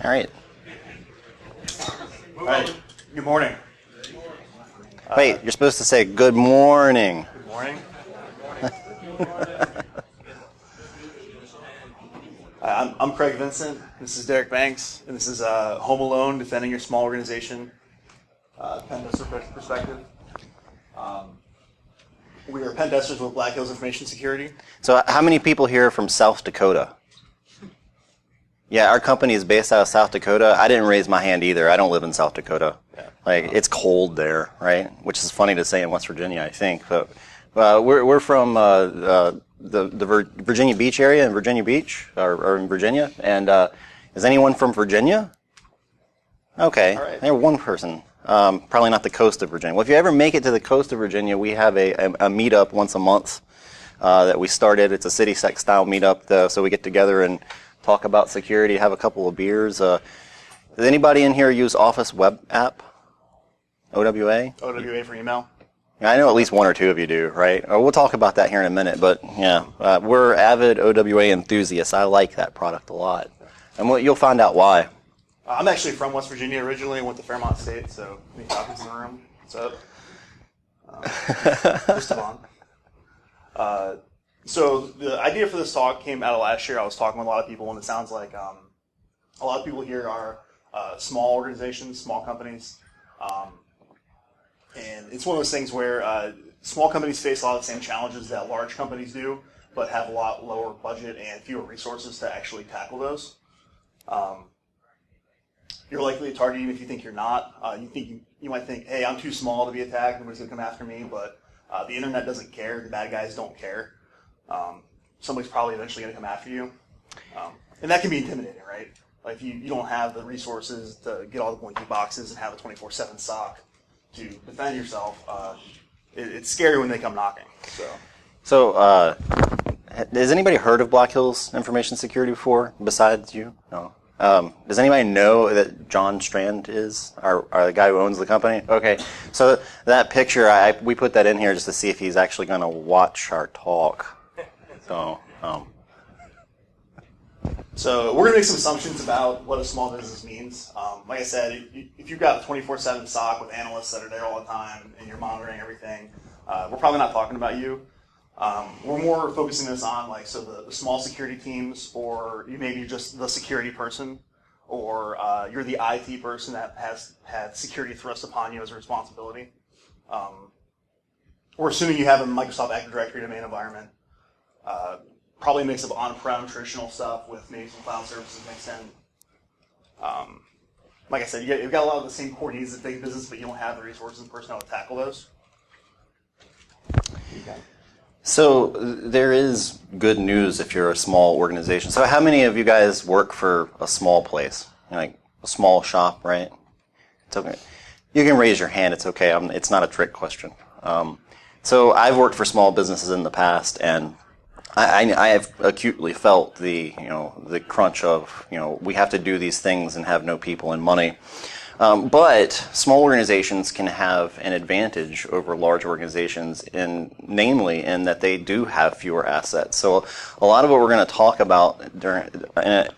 All right. All right. Good morning. Wait, you're supposed to say good morning. Good morning. I'm Craig Vincent. This is Derek Banks, and this is Home Alone, Defending Your Small Organization, Pentester perspective. We are Pentesters with Black Hills Information Security. So how many people here are from South Dakota? Yeah, our company is based out of South Dakota. I didn't raise my hand either. I don't live in South Dakota. Yeah. Like, it's cold there, right? Which is funny to say in West Virginia, I think. But we're from the Virginia Beach area in Virginia Beach, or in Virginia. And is anyone from Virginia? Okay, all right. They're one person. Probably not the coast of Virginia. Well, if you ever make it to the coast of Virginia, we have a meetup once a month that we started. It's a city sec style meetup, so we get together and talk about security, have a couple of beers. Does anybody in here use Office web app? OWA? OWA for email. I know at least one or two of you do, right? We'll talk about that here in a minute, but yeah, we're avid OWA enthusiasts. I like that product a lot. And you'll find out why. I'm actually from West Virginia originally. I went to Fairmont State, so any topics in the room? What's up? Just Devon. So the idea for this talk came out of last year. I was talking with a lot of people, and it sounds like a lot of people here are small organizations, small companies. And it's one of those things where small companies face a lot of the same challenges that large companies do, but have a lot lower budget and fewer resources to actually tackle those. You're likely a target even if you think you're not. You might think, hey, I'm too small to be attacked, nobody's going to come after me, but the internet doesn't care, the bad guys don't care. Somebody's probably eventually going to come after you. And that can be intimidating, right? Like if you don't have the resources to get all the blinky boxes and have a 24/7 SOC to defend yourself, it's scary when they come knocking. So has anybody heard of Black Hills Information Security before, besides you? No. Does anybody know that John Strand is the guy who owns the company? Okay, so that picture, we put that in here just to see if he's actually going to watch our talk. So we're going to make some assumptions about what a small business means. Like I said, if you've got a 24/7 SOC with analysts that are there all the time and you're monitoring everything, we're probably not talking about you. We're more focusing this on the small security teams, or you maybe just the security person, or you're the IT person that has had security thrust upon you as a responsibility. We're assuming you have a Microsoft Active Directory domain environment. Probably a mix of on-prem traditional stuff with maybe some cloud services mixed in. Like I said, you've got a lot of the same core needs that big business, but you don't have the resources and personnel to tackle those. Okay. So there is good news if you're a small organization. So how many of you guys work for a small place, like a small shop, right? It's okay. You can raise your hand. It's okay. It's not a trick question. So I've worked for small businesses in the past, and I have acutely felt the crunch of we have to do these things and have no people and money. But small organizations can have an advantage over large organizations, namely in that they do have fewer assets. So a lot of what we're going to talk about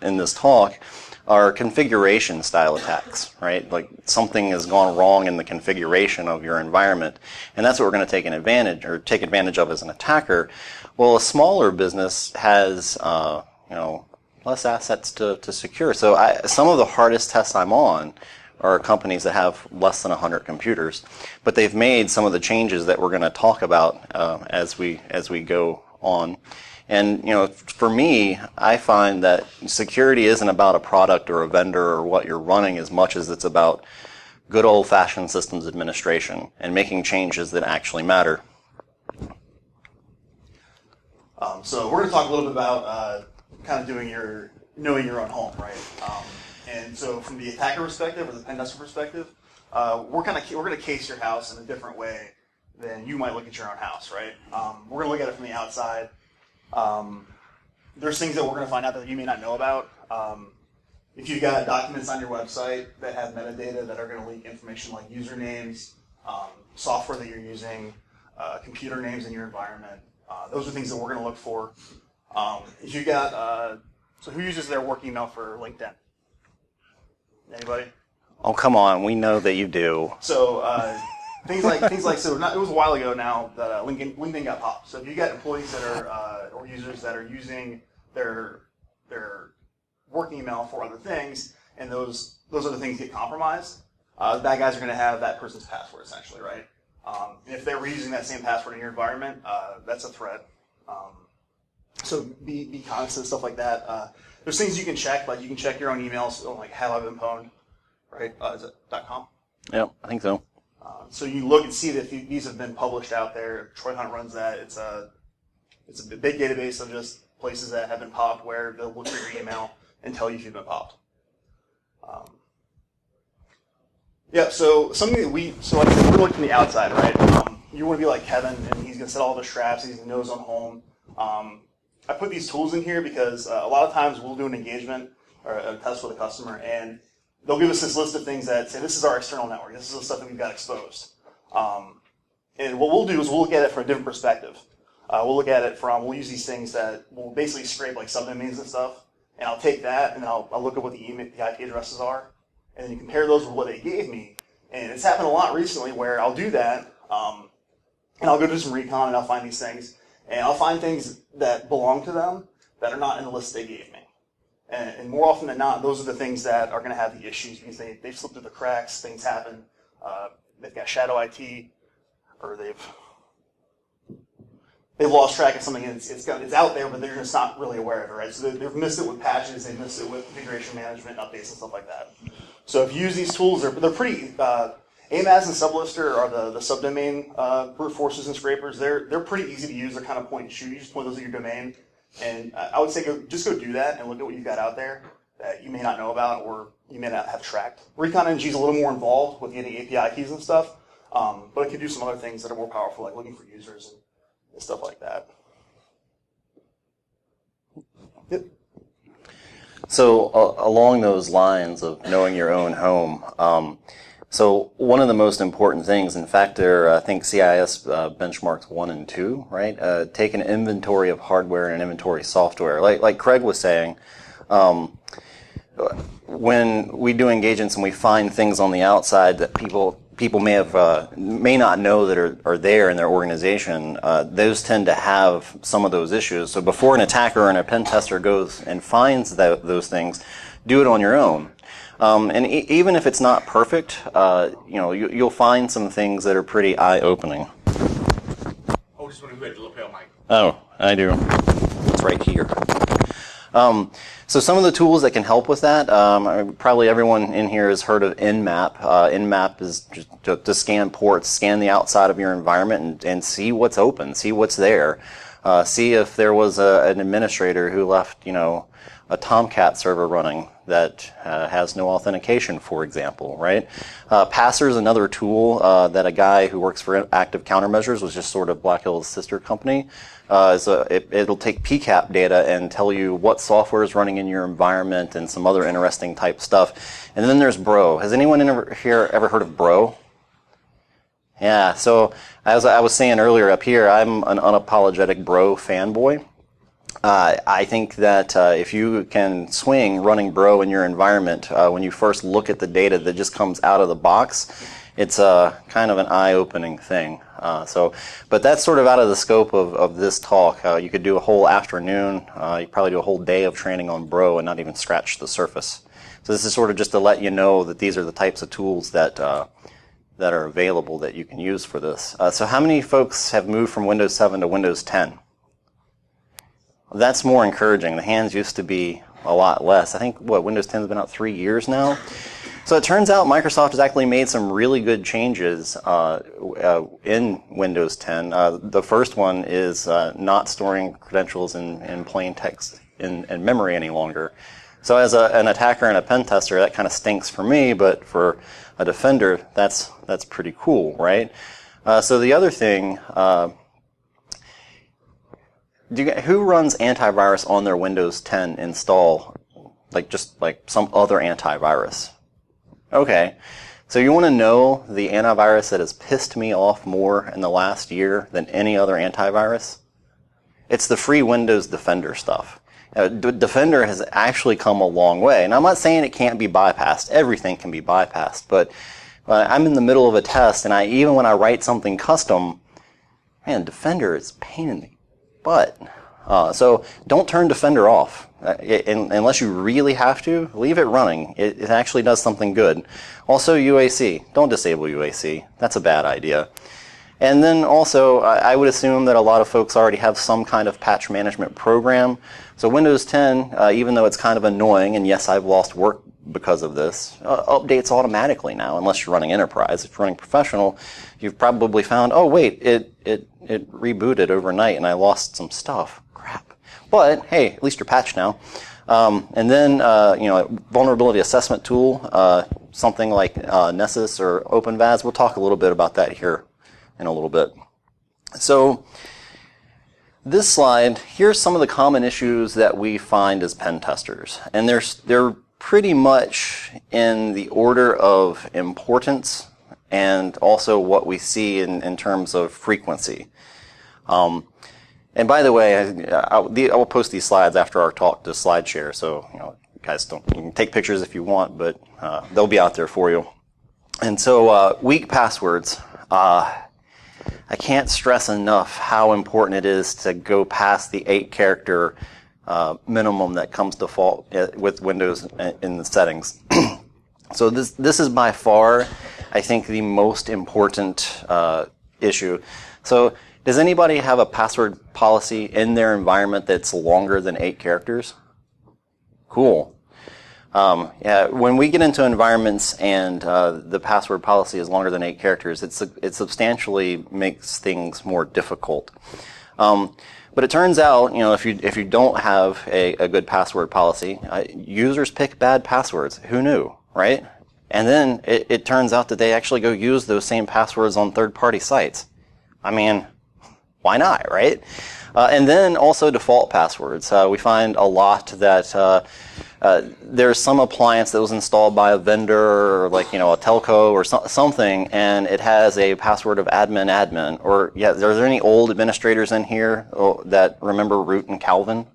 in this talk are configuration style attacks, right? Like something has gone wrong in the configuration of your environment, and that's what we're going to take advantage of as an attacker. Well, a smaller business has less assets to secure. So some of the hardest tests I'm on are companies that have less than 100 computers, but they've made some of the changes that we're going to talk about as we go on. And for me, I find that security isn't about a product or a vendor or what you're running as much as it's about good old-fashioned systems administration and making changes that actually matter. So we're going to talk a little bit about kind of knowing your own home, right? And so from the attacker perspective or the Pentester perspective, we're going to case your house in a different way than you might look at your own house, right? We're going to look at it from the outside. There's things that we're going to find out that you may not know about. If you've got documents on your website that have metadata that are going to leak information like usernames, software that you're using, computer names in your environment, those are things that we're going to look for. If you've got, so who uses their work email for LinkedIn? Anybody? Oh, come on. We know that you do. So things like so. It was a while ago now that LinkedIn got popped. So if you got employees that are or users that are using their work email for other things, and those other things get compromised, bad guys are going to have that person's password essentially, right? If they were using that same password in your environment, that's a threat. So be conscious of stuff like that. There's things you can check, like you can check your own emails, like have I been pwned, right? Is it .com? Yeah, I think so. So you look and see that these have been published out there. Troy Hunt runs that. It's a big database of just places that have been popped where they'll look for your email and tell you if you've been popped. Yeah, so something that like I said, we're looking from the outside, right? You want to be like Kevin, and he's going to set all the traps. He's going to know his own home. I put these tools in here because a lot of times we'll do an engagement or a test with a customer, and they'll give us this list of things that say, this is our external network. This is the stuff that we've got exposed. And what we'll do is we'll look at it from a different perspective. We'll use these things that will basically scrape like subdomains and stuff, and I'll take that and I'll look at what the IP addresses are, and then you compare those with what they gave me. And it's happened a lot recently where I'll do that, and I'll go do some recon and I'll find these things, and I'll find things that belong to them that are not in the list they gave me. And more often than not, those are the things that are going to have the issues because they've slipped through the cracks, things happen, they've got shadow IT, or they've lost track of something, and it's out there, but they're just not really aware of it, right? So they've missed it with patches, they've missed it with configuration management, updates, and stuff like that. So if you use these tools, they're pretty. AMAS and Sublister are the subdomain brute forces and scrapers. They're pretty easy to use. They're kind of point and shoot. You just point those at your domain, and I would say just go do that and look at what you've got out there that you may not know about or you may not have tracked. Recon NG is a little more involved with getting API keys and stuff, but it can do some other things that are more powerful, like looking for users and stuff like that. Yep. So along those lines of knowing your own home, so one of the most important things, in fact, I think CIS benchmarks 1 and 2, right? Take an inventory of hardware and an inventory of software. Like Craig was saying, when we do engagements and we find things on the outside that people may not know that are there in their organization, those tend to have some of those issues. So before an attacker and a pen tester goes and finds those things, do it on your own. And even if it's not perfect, you'll find some things that are pretty eye-opening. Oh, just want to go ahead to lapel mic. Oh, I do. It's right here. So some of the tools that can help with that, probably everyone in here has heard of Nmap. Nmap is just to scan ports, scan the outside of your environment and see what's open, see what's there. See if there was an administrator who left, a Tomcat server running that has no authentication, for example, right? Passer is another tool that a guy who works for Active Countermeasures, was just sort of Black Hill's sister company. It'll take PCAP data and tell you what software is running in your environment and some other interesting type stuff. And then there's Bro. Has anyone here ever heard of Bro? Yeah, so as I was saying earlier up here, I'm an unapologetic Bro fanboy. I think that if you can swing running Bro in your environment, when you first look at the data that just comes out of the box, it's kind of an eye-opening thing. But that's sort of out of the scope of this talk. You could do a whole afternoon, you probably do a whole day of training on Bro and not even scratch the surface. So this is sort of just to let you know that these are the types of tools that are available that you can use for this. So how many folks have moved from Windows 7 to Windows 10? That's more encouraging. The hands used to be a lot less. I think, Windows 10 has been out 3 years now? So it turns out Microsoft has actually made some really good changes in Windows 10. The first one is not storing credentials in plain text in memory any longer. So as an attacker and a pen tester, that kind of stinks for me, but for a defender, that's pretty cool, right? So the other thing, who runs antivirus on their Windows 10 install, just like some other antivirus? Okay, so you want to know the antivirus that has pissed me off more in the last year than any other antivirus? It's the free Windows Defender stuff. Defender has actually come a long way. And I'm not saying it can't be bypassed. Everything can be bypassed. But I'm in the middle of a test, and even when I write something custom, man, Defender is a pain in the butt. So don't turn Defender off. Unless you really have to, leave it running. It actually does something good. Also, UAC. Don't disable UAC. That's a bad idea. And then also, I would assume that a lot of folks already have some kind of patch management program. So Windows 10, even though it's kind of annoying, and yes, I've lost work because of this, updates automatically now, unless you're running Enterprise. If you're running Professional, you've probably found, oh wait, it rebooted overnight and I lost some stuff. Crap. But hey, at least you're patched now. And then, vulnerability assessment tool, something like Nessus or OpenVAS. We'll talk a little bit about that here in a little bit. So this slide, here's some of the common issues that we find as pen testers. And they're pretty much in the order of importance and also what we see in terms of frequency. And by the way, I will post these slides after our talk to SlideShare, so you guys you can take pictures if you want, but they'll be out there for you. And so weak passwords. I can't stress enough how important it is to go past the 8-character minimum that comes default with Windows in the settings. So this is by far, I think, the most important issue. So does anybody have a password policy in their environment that's longer than 8 characters? Cool. Yeah, when we get into environments and the password policy is longer than 8 characters, it substantially makes things more difficult. But it turns out, if you don't have a good password policy, users pick bad passwords. Who knew, right? And then it turns out that they actually go use those same passwords on third-party sites. I mean, why not, right? And then also default passwords. We find a lot that there's some appliance that was installed by a vendor or like, a telco or something, and it has a password of admin. Or, are there any old administrators in here that remember root and Calvin?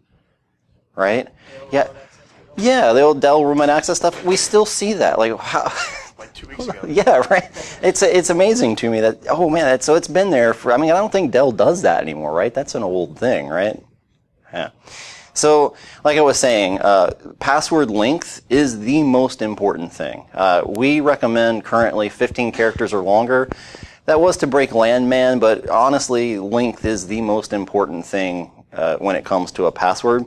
Right? Yeah, the old Dell remote access stuff. We still see that. Like, how? Like 2 weeks ago. Yeah, right. It's amazing to me that, oh man, so it's been there for, I don't think Dell does that anymore, right? That's an old thing, right? Yeah. So, like I was saying, password length is the most important thing. We recommend currently 15 characters or longer. That was to break Landman, but honestly, length is the most important thing when it comes to a password.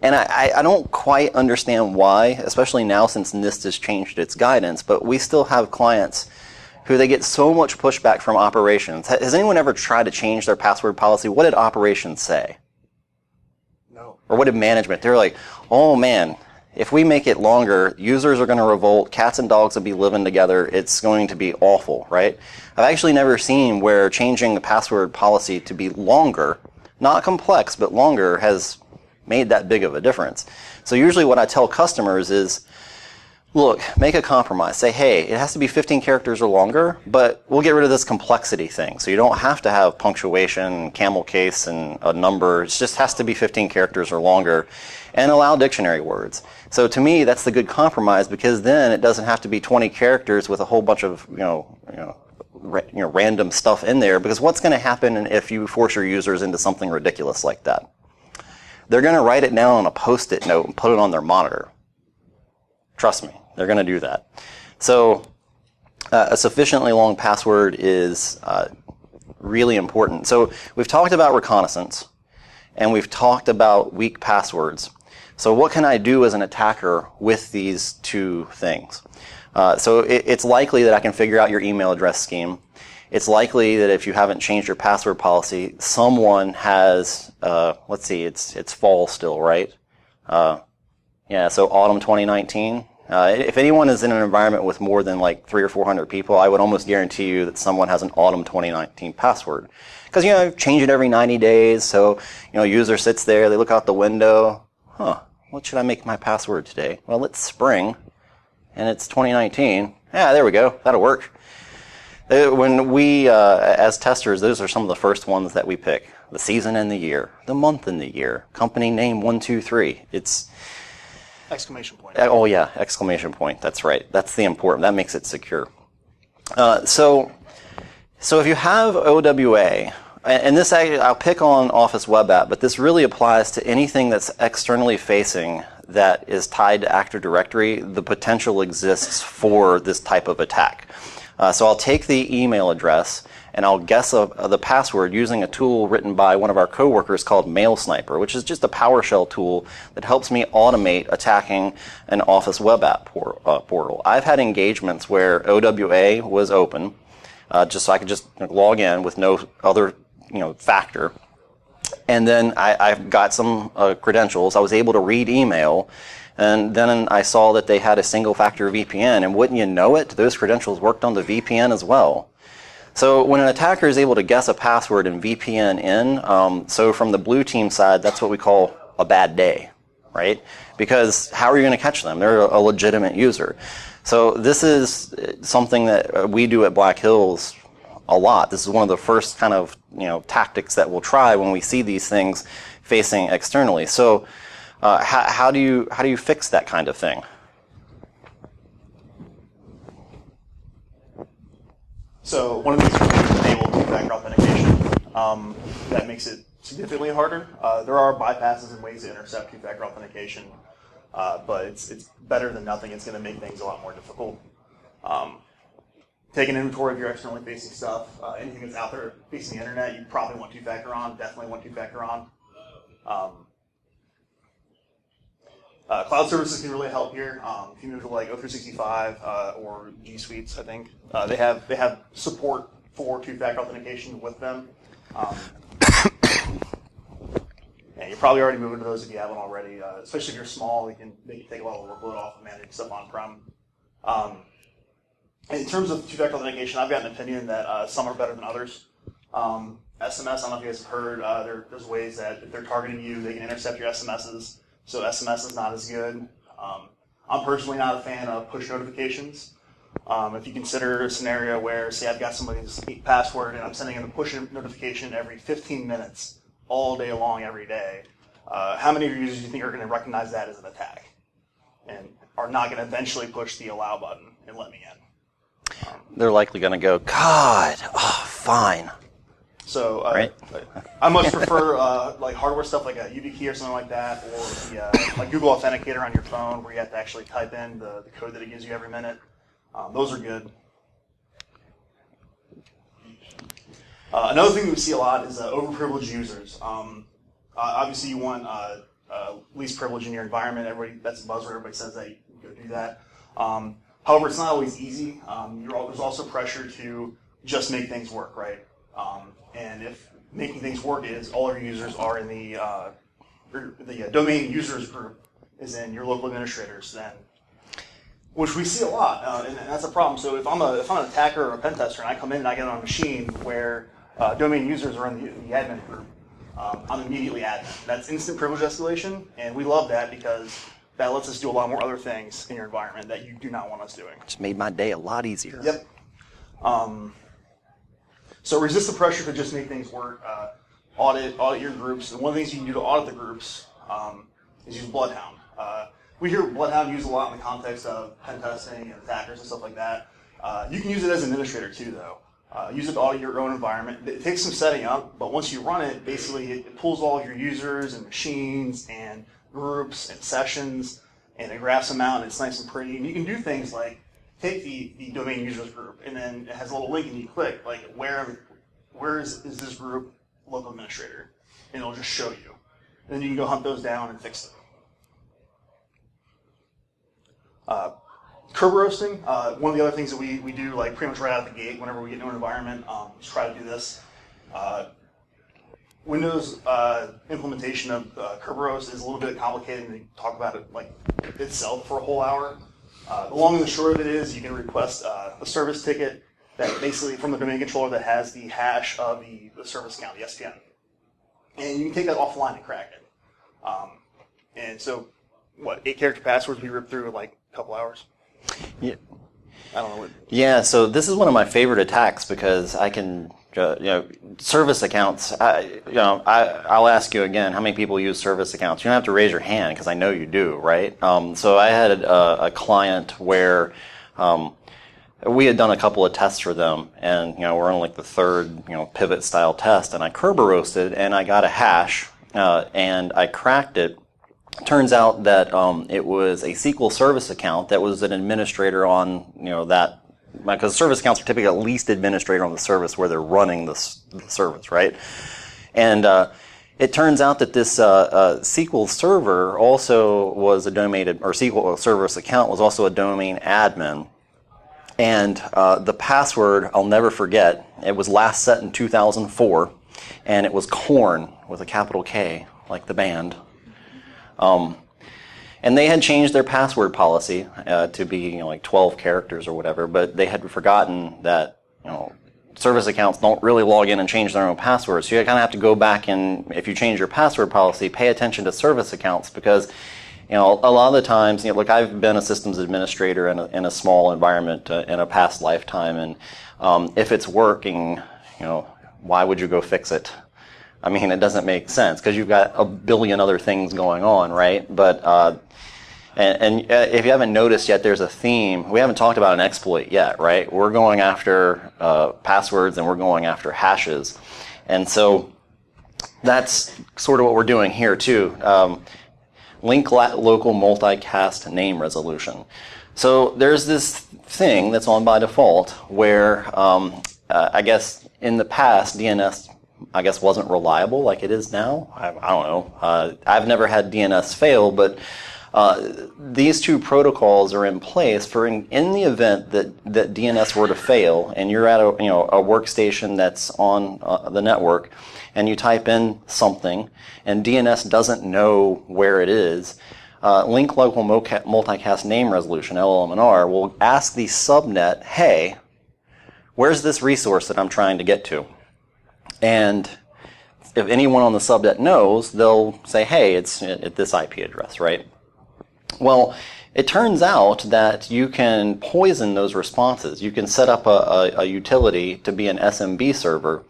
And I don't quite understand why, especially now since NIST has changed its guidance, but we still have clients who they get so much pushback from operations. Has anyone ever tried to change their password policy? What did operations say? No. Or what did management? They're like, oh man, if we make it longer, users are going to revolt, cats and dogs will be living together, it's going to be awful, right? I've actually never seen where changing the password policy to be longer, not complex, but longer, has made that big of a difference. So usually what I tell customers is, look, make a compromise. Say, hey, it has to be 15 characters or longer, but we'll get rid of this complexity thing. So you don't have to have punctuation, camel case, and a number. It just has to be 15 characters or longer, and allow dictionary words. So to me, that's the good compromise, because then it doesn't have to be 20 characters with a whole bunch of random stuff in there. Because what's going to happen if you force your users into something ridiculous like that? They're going to write it down on a Post-it note and put it on their monitor. Trust me, they're going to do that. So a sufficiently long password is really important. So we've talked about reconnaissance, and we've talked about weak passwords. So what can I do as an attacker with these two things? So it's likely that I can figure out your email address scheme. It's likely that if you haven't changed your password policy, someone has, let's see, it's fall still, right? Yeah, so autumn 2019. If anyone is in an environment with more than like 300 or 400 people, I would almost guarantee you that someone has an autumn 2019 password. Because, change it every 90 days, so, user sits there, they look out the window, what should I make my password today? Well, it's spring, and it's 2019. Yeah, there we go, that'll work. When we, as testers, those are some of the first ones that we pick. the season and the year, the month and the year, company name 123. It's exclamation point. Oh yeah, exclamation point. That's right. That's the important. That makes it secure. So if you have OWA, and this I'll pick on Office Web App, but this really applies to anything that's externally facing that is tied to Active Directory. The potential exists for this type of attack. So I'll take the email address and I'll guess the password using a tool written by one of our coworkers called Mail Sniper, which is just a PowerShell tool that helps me automate attacking an Office Web App portal. I've had engagements where OWA was open, just so I could just log in with no other factor. And then I got some credentials. I was able to read email. And then I saw that they had a single factor VPN. And wouldn't you know it, those credentials worked on the VPN as well. So when an attacker is able to guess a password and VPN in, so from the blue team side, that's what we call a bad day, right? Because how are you going to catch them? They're a legitimate user. So this is something that we do at Black Hills a lot. This is one of the first kind of tactics that we'll try when we see these things facing externally. So how do you fix that kind of thing? So one of these is enable two-factor authentication. That makes it significantly harder. There are bypasses and ways to intercept two-factor authentication, but it's better than nothing. It's going to make things a lot more difficult. Take an inventory of your externally facing stuff. Anything that's out there facing the internet, you probably want two-factor on. Definitely want two-factor on. Cloud services can really help here. If you move to like O365 or G Suites, I think they have support for two-factor authentication with them. Yeah, you're probably already moving to those if you haven't already. Especially if you're small, they can take a lot of the workload off and manage stuff on-prem. In terms of two-factor authentication, I've got an opinion that some are better than others. SMS, I don't know if you guys have heard, there's ways that if they're targeting you, they can intercept your SMSs. So SMS is not as good. I'm personally not a fan of push notifications. If you consider a scenario where, say, I've got somebody's password and I'm sending in a push notification every 15 minutes, all day long, every day, how many of your users do you think are going to recognize that as an attack and are not going to eventually push the allow button and let me in? They're likely going to go, God, fine. So right? I much prefer like hardware stuff like a YubiKey or something like that, or the, like Google Authenticator on your phone where you have to actually type in the code that it gives you every minute. Those are good. Another thing that we see a lot is overprivileged users. Obviously, you want least privilege in your environment. That's a buzzword. Everybody says that. You can go do that. However, it's not always easy. There's also pressure to just make things work, right? And if making things work is all our users are in the domain users group is in your local administrators, then, which we see a lot, and that's a problem. So if I'm an attacker or a pentester and I come in and I get on a machine where domain users are in the admin group, I'm immediately admin. That's instant privilege escalation, and we love that because that lets us do a lot more other things in your environment that you do not want us doing. Just made my day a lot easier. Yep. So resist the pressure to just make things work. Audit your groups. And one of the things you can do to audit the groups is use Bloodhound. We hear Bloodhound used a lot in the context of pen testing and attackers and stuff like that. You can use it as an administrator too, though. Use it to audit your own environment. It takes some setting up, but once you run it, basically it pulls all of your users and machines and groups and sessions, and it graphs them out, and it's nice and pretty. And you can do things like take the domain users group, and then it has a little link, and you click, like, where is this group local administrator? And it'll just show you. And then you can go hunt those down and fix them. Kerberoasting, one of the other things that we do, like, pretty much right out the gate whenever we get into an environment, is try to do this. Windows implementation of Kerberoast is a little bit complicated, and we talk about it like itself for a whole hour. The long and the short of it is you can request a service ticket that basically from the domain controller that has the hash of the service account, the SPN. And you can take that offline and crack it. And so, 8-character passwords we rip through in like a couple hours? Yeah. I don't know what. Yeah, so this is one of my favorite attacks because I can service accounts. I'll ask you again. How many people use service accounts? You don't have to raise your hand because I know you do, right? So I had a client where we had done a couple of tests for them, and we're on like the third pivot style test, and I Kerberoasted and I got a hash and I cracked it. Turns out that it was a SQL service account that was an administrator on that. Because service accounts are typically at least administrator on the service where they're running the service, right? And it turns out that this SQL server also was a domain, or SQL service account was also a domain admin. And the password, I'll never forget, it was last set in 2004, and it was Korn with a capital K, like the band. And they had changed their password policy to be like 12 characters or whatever, but they had forgotten that service accounts don't really log in and change their own passwords. So you kind of have to go back and, if you change your password policy, pay attention to service accounts, because a lot of the times, look, I've been a systems administrator in a small environment in a past lifetime, and if it's working, why would you go fix it? I mean, it doesn't make sense because you've got a billion other things going on, right? But and if you haven't noticed yet, there's a theme. We haven't talked about an exploit yet, right? We're going after passwords and we're going after hashes, and so that's sort of what we're doing here too. Link local multicast name resolution. So there's this thing that's on by default where I guess in the past DNS wasn't reliable like it is now. I don't know. I've never had DNS fail, but these two protocols are in place for in the event that DNS were to fail, and you're at a workstation that's on the network, and you type in something, and DNS doesn't know where it is. Link local multicast name resolution (LLMNR) will ask the subnet, "Hey, where's this resource that I'm trying to get to?" And if anyone on the subnet knows, they'll say, "Hey, it's at this IP address," right? Well, it turns out that you can poison those responses. You can set up a utility to be an SMB server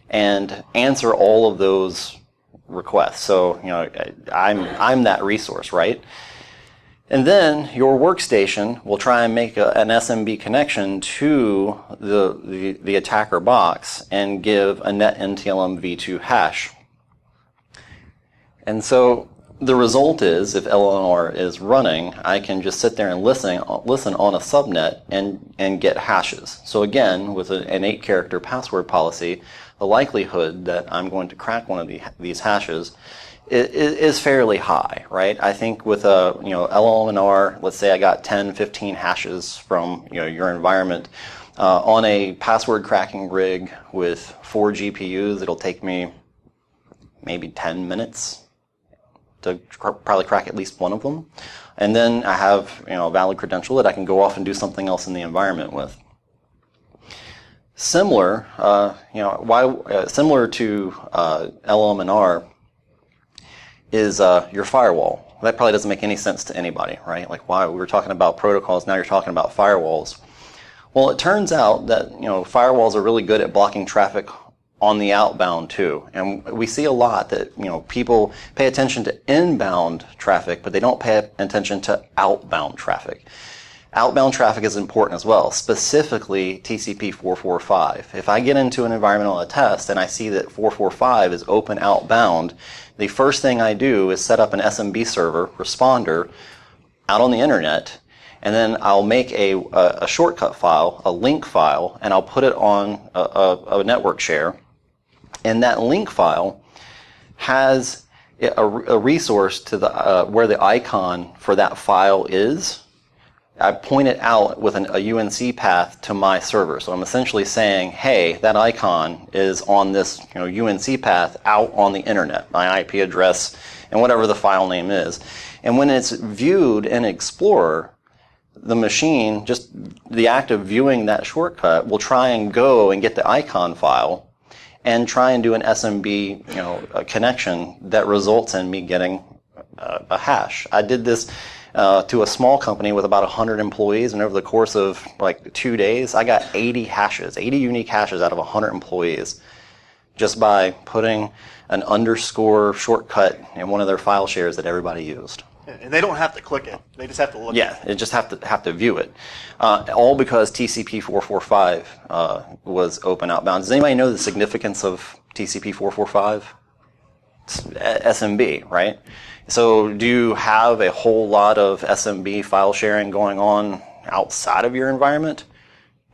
and answer all of those requests. So, I'm that resource, right? And then your workstation will try and make an SMB connection to the attacker box and give a net NTLM v2 hash. And so the result is, if LLMNR is running, I can just sit there and listen on a subnet and get hashes. So again, with an 8-character password policy, the likelihood that I'm going to crack one of these hashes is fairly high, right? I think with a LLMNR, let's say I got 10, 15 hashes from your environment on a password cracking rig with 4 GPUs, it'll take me maybe 10 minutes to probably crack at least one of them, and then I have a valid credential that I can go off and do something else in the environment with. Similar, similar to LLMNR is your firewall. That probably doesn't make any sense to anybody, right? Like, why we were talking about protocols, now you're talking about firewalls. Well, it turns out that firewalls are really good at blocking traffic on the outbound too, and we see a lot that people pay attention to inbound traffic, but they don't pay attention to outbound traffic. Outbound traffic is important as well, specifically TCP 445. If I get into an environmental test and I see that 445 is open outbound, the first thing I do is set up an SMB server responder out on the internet, and then I'll make a shortcut file, a link file, and I'll put it on a network share. And that link file has a resource to where the icon for that file is. I point it out with a UNC path to my server. So I'm essentially saying, hey, that icon is on this UNC path out on the internet, my IP address and whatever the file name is. And when it's viewed in Explorer, the machine, just the act of viewing that shortcut, will try and go and get the icon file and try and do an SMB a connection that results in me getting a hash. I did this to a small company with about 100 employees, and over the course of like 2 days, I got 80 hashes, 80 unique hashes out of 100 employees, just by putting an underscore shortcut in one of their file shares that everybody used. And they don't have to click it; they just have to look. Yeah, at it. they just have to view it. All because TCP 445 was open outbound. Does anybody know the significance of TCP 445? It's SMB, right? So do you have a whole lot of SMB file sharing going on outside of your environment?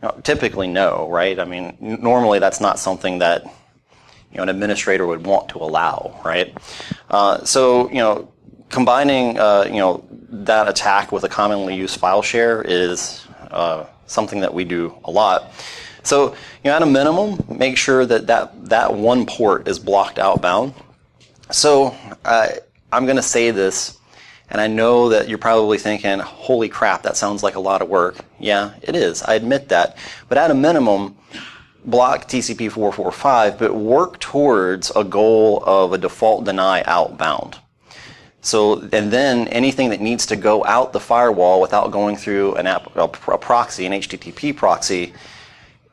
No, typically, no, right? I mean, normally that's not something that an administrator would want to allow, right? So combining that attack with a commonly used file share is something that we do a lot. So at a minimum, make sure that one port is blocked outbound. So I'm going to say this, and I know that you're probably thinking, holy crap, that sounds like a lot of work. Yeah, it is. I admit that. But at a minimum, block TCP 445, but work towards a goal of a default deny outbound. So, and then anything that needs to go out the firewall without going through a proxy, an HTTP proxy,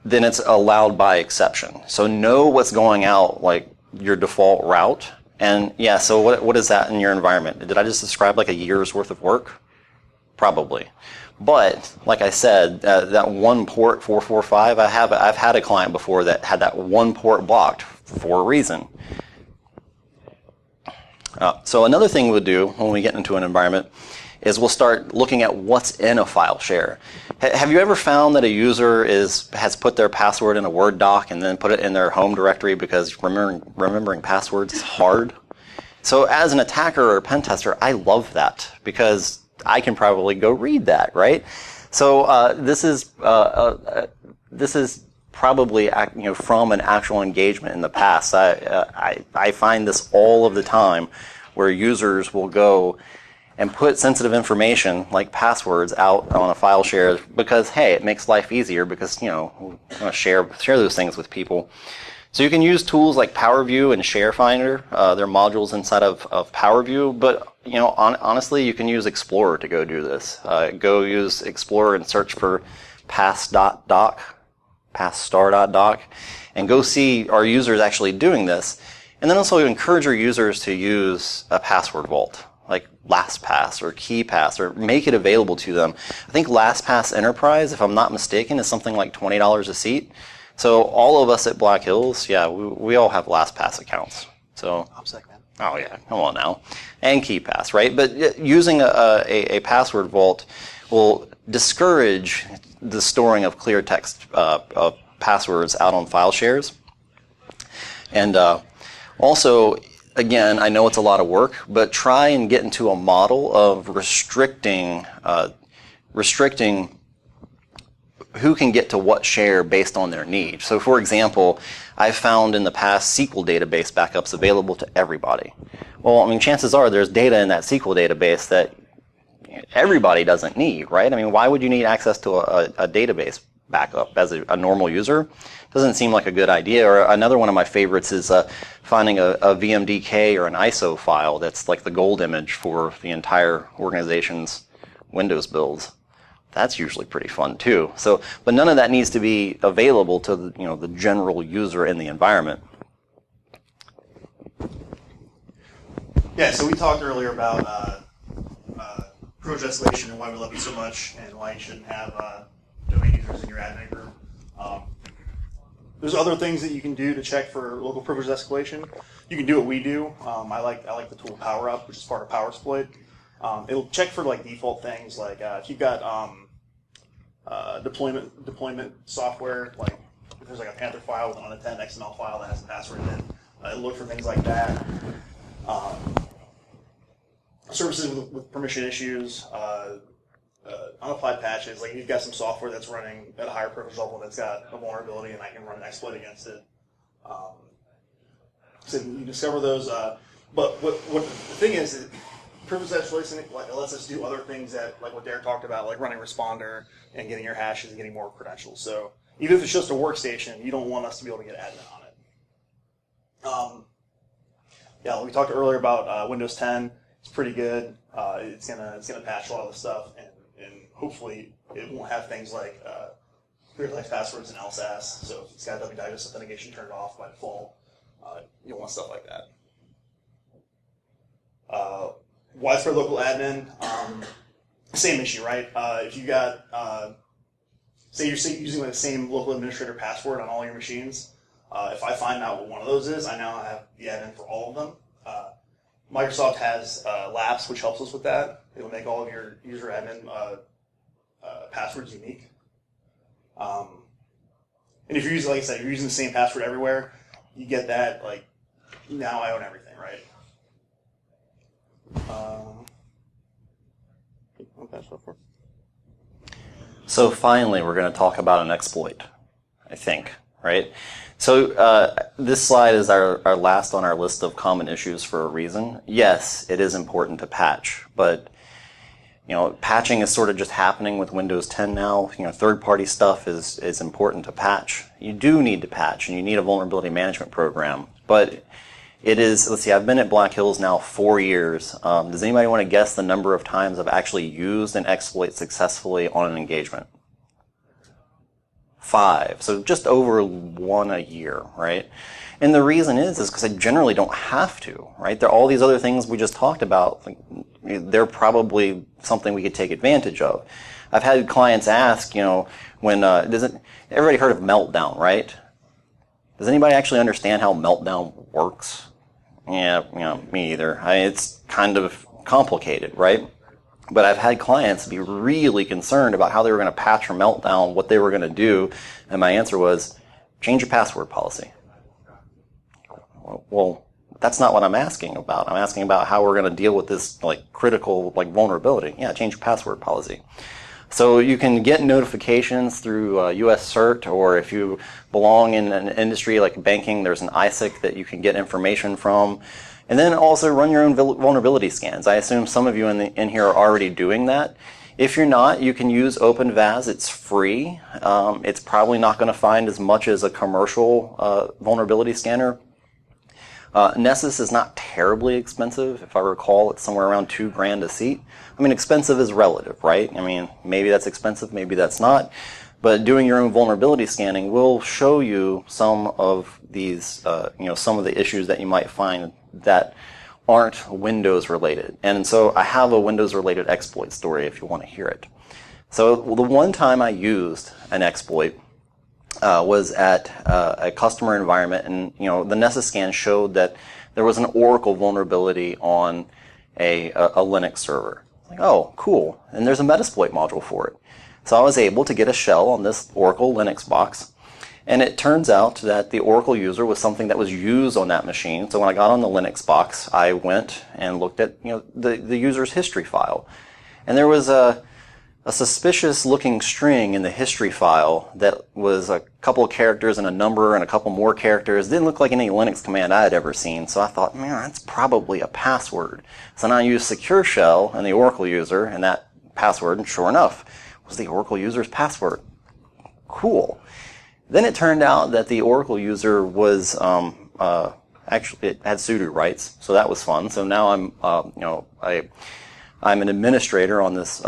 then it's allowed by exception. So know what's going out, like your default route. And yeah, so what is that in your environment? Did I just describe like a year's worth of work? Probably. But like I said, that one port 445, I've had a client before that had that one port blocked for a reason. So another thing we'll do when we get into an environment is we'll start looking at what's in a file share. Have you ever found that a user has put their password in a Word doc and then put it in their home directory because remembering passwords is hard? So as an attacker or a pen tester, I love that because I can probably go read that, right? So this is probably from an actual engagement in the past. I find this all of the time where users will go and put sensitive information like passwords out on a file share because, hey, it makes life easier because, we want to share those things with people. So you can use tools like PowerView and ShareFinder. They're modules inside of PowerView, but honestly, you can use Explorer to go do this. Go use Explorer and search for pass.doc, passstar.doc, and go see are users actually doing this. And then also encourage your users to use a password vault, like LastPass or KeyPass, or make it available to them. I think LastPass Enterprise, if I'm not mistaken, is something like $20 a seat. So all of us at Black Hills, yeah, we all have LastPass accounts. So I'm sick, man. Oh yeah, come on now. And KeyPass, right? But using a password vault will discourage the storing of clear text passwords out on file shares. And also, again, I know it's a lot of work, but try and get into a model of restricting who can get to what share based on their need. So for example, I've found in the past SQL database backups available to everybody. Well, I mean, chances are there's data in that SQL database that everybody doesn't need, right? I mean, why would you need access to a database backup as a normal user? Doesn't seem like a good idea. Or another one of my favorites is finding a VMDK or an ISO file that's like the gold image for the entire organization's Windows builds. That's usually pretty fun too. So, but none of that needs to be available to the general user in the environment. Yeah, so we talked earlier about privilege escalation and why we love it so much, and why you shouldn't have domain users in your admin group. There's other things that you can do to check for local privilege escalation. You can do what we do. I like the tool PowerUp, which is part of PowerSploit. It'll check for like default things, like if you've got deployment software, like if there's like a Panther file with an unattended XML file that has a password in it, it'll look for things like that. Services with permission issues, unapplied patches, like you've got some software that's running at a higher privilege level that's got a vulnerability and I can run an exploit against it. So you discover those, but what the thing is privilege escalation lets us do other things that, like what Derek talked about, like running responder and getting your hashes and getting more credentials. So even if it's just a workstation, you don't want us to be able to get admin on it. Yeah, we talked earlier about Windows 10. It's pretty good. It's gonna patch a lot of the stuff, and hopefully it won't have things like clear text passwords and LSAS. So if it's got WDIGOS authentication turned off by default, you don't want stuff like that. Widespread local admin, same issue, right? If you got, say you're using like the same local administrator password on all your machines, if I find out what one of those is, I now have the admin for all of them. Microsoft has Lapse, which helps us with that. It'll make all of your user admin passwords unique. And if you're using, like I said, you're using the same password everywhere, you get that, like, now I own everything, right? So finally, we're going to talk about an exploit, I think, right? So this slide is our last on our list of common issues for a reason. Yes, it is important to patch, but patching is sort of just happening with Windows 10 now. Third-party stuff is important to patch. You do need to patch, and you need a vulnerability management program. But it is, let's see, I've been at Black Hills now 4 years. Does anybody want to guess the number of times I've actually used an exploit successfully on an engagement? 5. So just over 1 a year, right? And the reason is because I generally don't have to, right? There are all these other things we just talked about. They're probably something we could take advantage of. I've had clients ask, when everybody heard of Meltdown, right? Does anybody actually understand how Meltdown works? Yeah, me either. It's kind of complicated, right? But I've had clients be really concerned about how they were going to patch for Meltdown, what they were going to do, and my answer was, change your password policy. Well, that's not what I'm asking about. I'm asking about how we're going to deal with this critical vulnerability. Yeah, change your password policy. So you can get notifications through US CERT, or if you belong in an industry like banking, there's an ISIC that you can get information from. And then also run your own vulnerability scans. I assume some of you in here are already doing that. If you're not, you can use OpenVAS. It's free. It's probably not going to find as much as a commercial vulnerability scanner. Nessus is not terribly expensive. If I recall, it's somewhere around $2,000 a seat. I mean, expensive is relative, right? I mean, maybe that's expensive, maybe that's not. But doing your own vulnerability scanning will show you some of these, some of the issues that you might find that aren't Windows related. And so I have a Windows related exploit story if you want to hear it. So the one time I used an exploit was at a customer environment, and the Nessus scan showed that there was an Oracle vulnerability on a Linux server. Like, oh, cool. And there's a Metasploit module for it. So I was able to get a shell on this Oracle Linux box, and it turns out that the Oracle user was something that was used on that machine. So when I got on the Linux box, I went and looked at the user's history file, and there was a suspicious looking string in the history file that was a couple of characters and a number and a couple more characters. Didn't look like any Linux command I had ever seen. So I thought, man, that's probably a password. So now I used Secure Shell and the Oracle user and that password, and sure enough, was the Oracle user's password. Cool. Then it turned out that the Oracle user was actually, it had sudo rights, so that was fun. So now I'm an administrator on this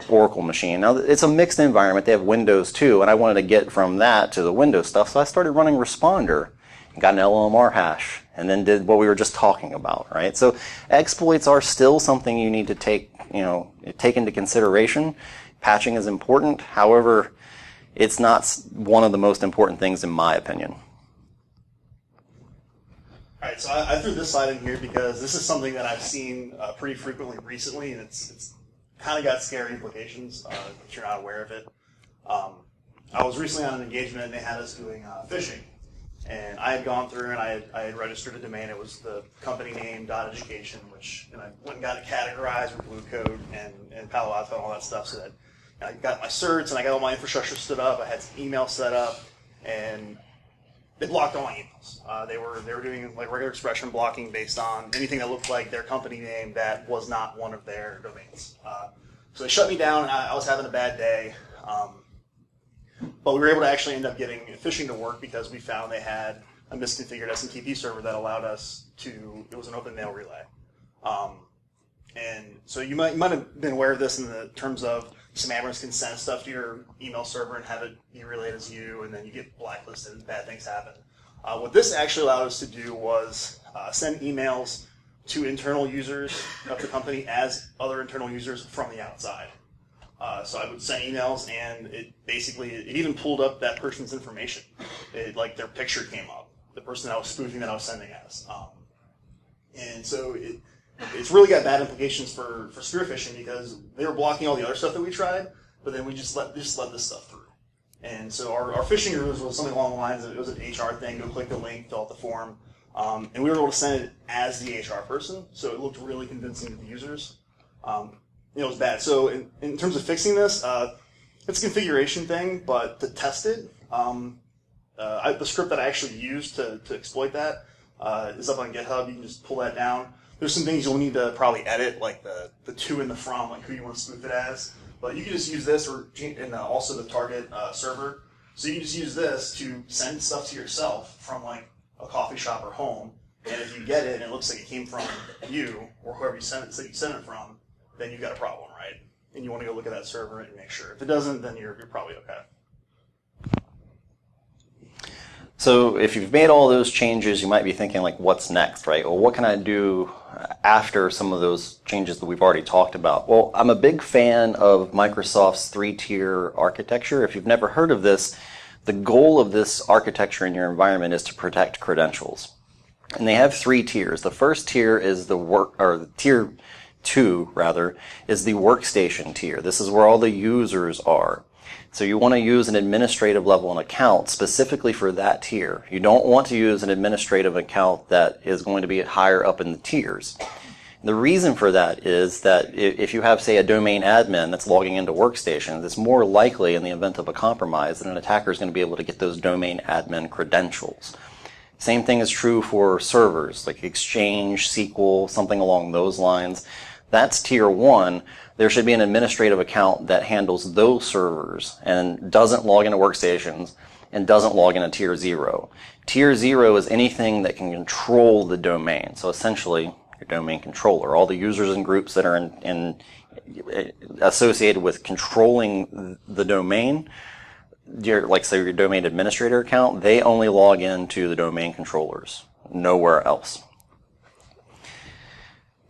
Oracle machine. Now, it's a mixed environment. They have Windows too, and I wanted to get from that to the Windows stuff, so I started running Responder and got an LLMNR hash, and then did what we were just talking about, right? So exploits are still something you need to take into consideration. Patching is important. However, it's not one of the most important things in my opinion. All right, so I threw this slide in here because this is something that I've seen pretty frequently recently, and it's kind of got scary implications if you're not aware of it. I was recently on an engagement, and they had us doing phishing. And I had gone through, and I had registered a domain. It was the company name .education, and I went and got it categorized with Blue Code and Palo Alto and all that stuff, so that I got my certs, and I got all my infrastructure stood up. I had some email set up, and they blocked all my emails. They were doing regular expression blocking based on anything that looked like their company name that was not one of their domains. So they shut me down, and I was having a bad day. But we were able to actually end up getting phishing to work because we found they had a misconfigured SMTP server that allowed us to, it was an open mail relay. And so you might have been aware of this in the terms of some admins can send stuff to your email server and have it be relayed as you, and then you get blacklisted and bad things happen. What this actually allowed us to do was send emails to internal users of the company as other internal users from the outside. So I would send emails, and it even pulled up that person's information. Like their picture came up, the person that I was spoofing that I was sending as. And so it's really got bad implications for spear phishing, because they were blocking all the other stuff that we tried, but then we just let this stuff through. And so our phishing rules was something along the lines of, it was an HR thing, go click the link, fill out the form, and we were able to send it as the HR person, so it looked really convincing to the users. It was bad. So in terms of fixing this, it's a configuration thing, but to test it, the script that I actually used to exploit that is up on GitHub. You can just pull that down. There's some things you'll need to probably edit, like the to and the from, like who you want to spoof it as. But you can just use this, and also the target server. So you can just use this to send stuff to yourself from like a coffee shop or home. And if you get it and it looks like it came from you or whoever you sent it from, then you've got a problem, right? And you want to go look at that server and make sure. If it doesn't, then you're probably okay. So if you've made all those changes, you might be thinking, like, what's next, right? Well, what can I do after some of those changes that we've already talked about? Well, I'm a big fan of Microsoft's 3-tier architecture. If you've never heard of this, the goal of this architecture in your environment is to protect credentials. And they have 3 tiers. The first tier is tier 2, rather, is the workstation tier. This is where all the users are. So you want to use an administrative level account specifically for that tier. You don't want to use an administrative account that is going to be higher up in the tiers. The reason for that is that if you have, say, a domain admin that's logging into workstations, it's more likely in the event of a compromise that an attacker is going to be able to get those domain admin credentials. Same thing is true for servers, like Exchange, SQL, something along those lines. That's tier 1. There should be an administrative account that handles those servers and doesn't log into workstations and doesn't log into tier 0. Tier 0 is anything that can control the domain. So essentially, your domain controller, all the users and groups that are associated with controlling the domain, like say your domain administrator account, they only log into the domain controllers, nowhere else.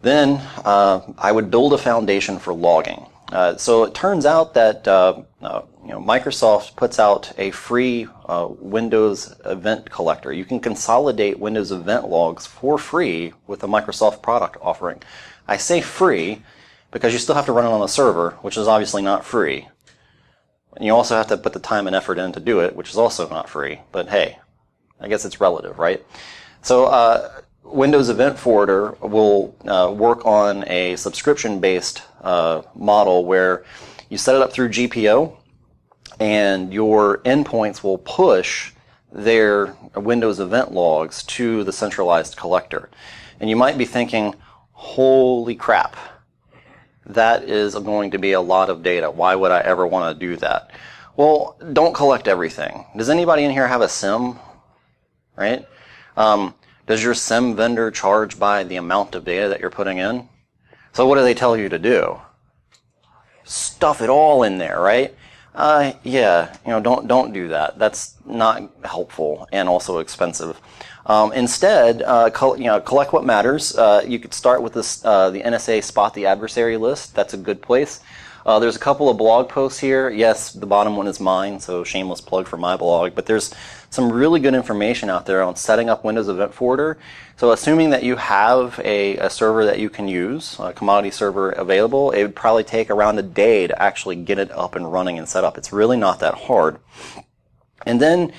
Then I would build a foundation for logging. So it turns out that Microsoft puts out a free Windows event collector. You can consolidate Windows event logs for free with a Microsoft product offering. I say free because you still have to run it on the server, which is obviously not free. And you also have to put the time and effort in to do it, which is also not free. But hey, I guess it's relative, right? So Windows Event Forwarder will work on a subscription-based model where you set it up through GPO, and your endpoints will push their Windows event logs to the centralized collector. And you might be thinking, holy crap, that is going to be a lot of data. Why would I ever want to do that? Well, don't collect everything. Does anybody in here have a SIM? Right? Does your SIM vendor charge by the amount of data that you're putting in? So what do they tell you to do? Stuff it all in there, right? Yeah, don't do that. That's not helpful and also expensive. Instead, collect what matters. You could start with this, the NSA Spot the Adversary list. That's a good place. There's a couple of blog posts here. Yes, the bottom one is mine, so shameless plug for my blog. But there's some really good information out there on setting up Windows Event Forwarder. So assuming that you have a server that you can use, a commodity server available, it would probably take around a day to actually get it up and running and set up. It's really not that hard. And then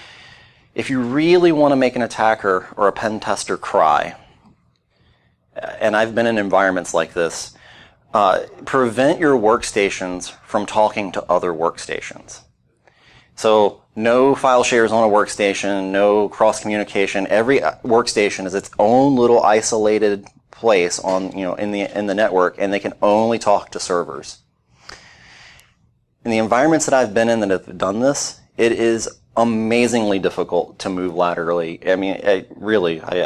if you really want to make an attacker or a pen tester cry, and I've been in environments like this, prevent your workstations from talking to other workstations. So no file shares on a workstation, no cross communication. Every workstation is its own little isolated place on, in the network, and they can only talk to servers. In the environments that I've been in that have done this, it is amazingly difficult to move laterally. I mean, I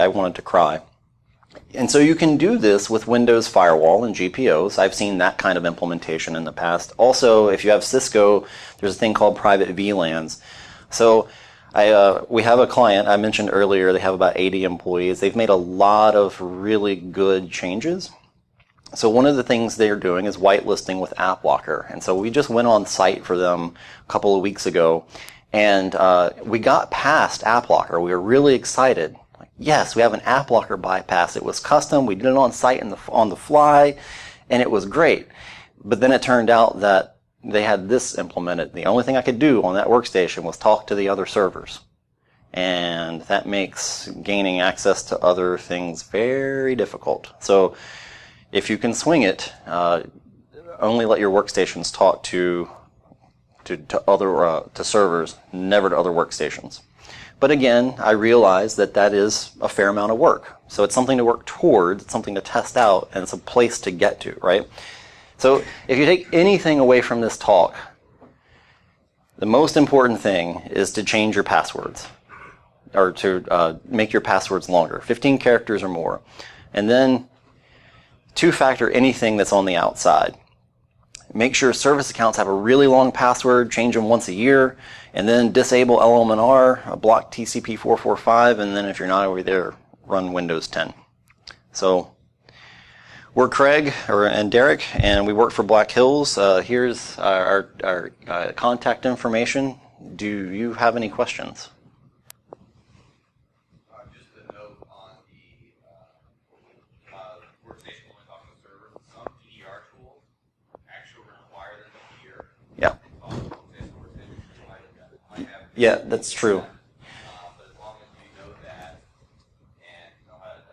wanted to cry. And so you can do this with Windows Firewall and GPOs. I've seen that kind of implementation in the past. Also, if you have Cisco, there's a thing called private VLANs. So we have a client, I mentioned earlier, they have about 80 employees. They've made a lot of really good changes. So one of the things they're doing is whitelisting with AppLocker. And so we just went on site for them a couple of weeks ago, and we got past AppLocker. We were really excited. Yes, we have an AppLocker bypass. It was custom. We did it on site on the fly, and it was great. But then it turned out that they had this implemented. The only thing I could do on that workstation was talk to the other servers. And that makes gaining access to other things very difficult. So if you can swing it, only let your workstations talk to servers, never to other workstations. But again, I realize that that is a fair amount of work. So it's something to work towards, it's something to test out, and it's a place to get to, right? So if you take anything away from this talk, the most important thing is to change your passwords, or to make your passwords longer, 15 characters or more. And then two-factor anything that's on the outside. Make sure service accounts have a really long password, change them once a year, and then disable LLMNR, block TCP 445, and then if you're not over there, run Windows 10. So we're Craig and Derek, and we work for Black Hills. Here's our contact information. Do you have any questions? Just a note on the workstation when talking to servers, some EDR tools actually require them to hear. Yeah. Yeah, that's true. But as long as you know that and know how to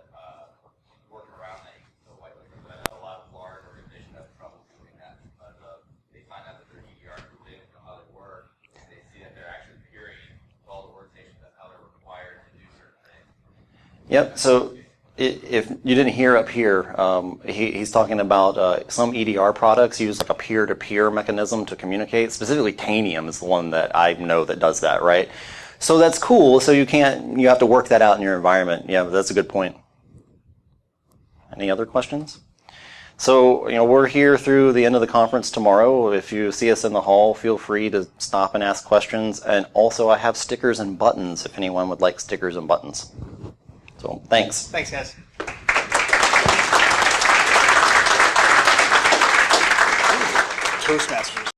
work around that, so like a lot of large organizations have trouble doing that because they find out that their EDR tools, they don't know how they work. They see that they're actually peering all the workstations and how they're required to do certain things. Yep. So if you didn't hear up here, he's talking about some EDR products use like a peer-to-peer mechanism to communicate. Specifically, Tanium is the one that I know that does that, right? So that's cool. So you have to work that out in your environment. Yeah, that's a good point. Any other questions? So, we're here through the end of the conference tomorrow. If you see us in the hall, feel free to stop and ask questions. And also, I have stickers and buttons if anyone would like stickers and buttons. So, thanks. Thanks, guys. Toastmasters.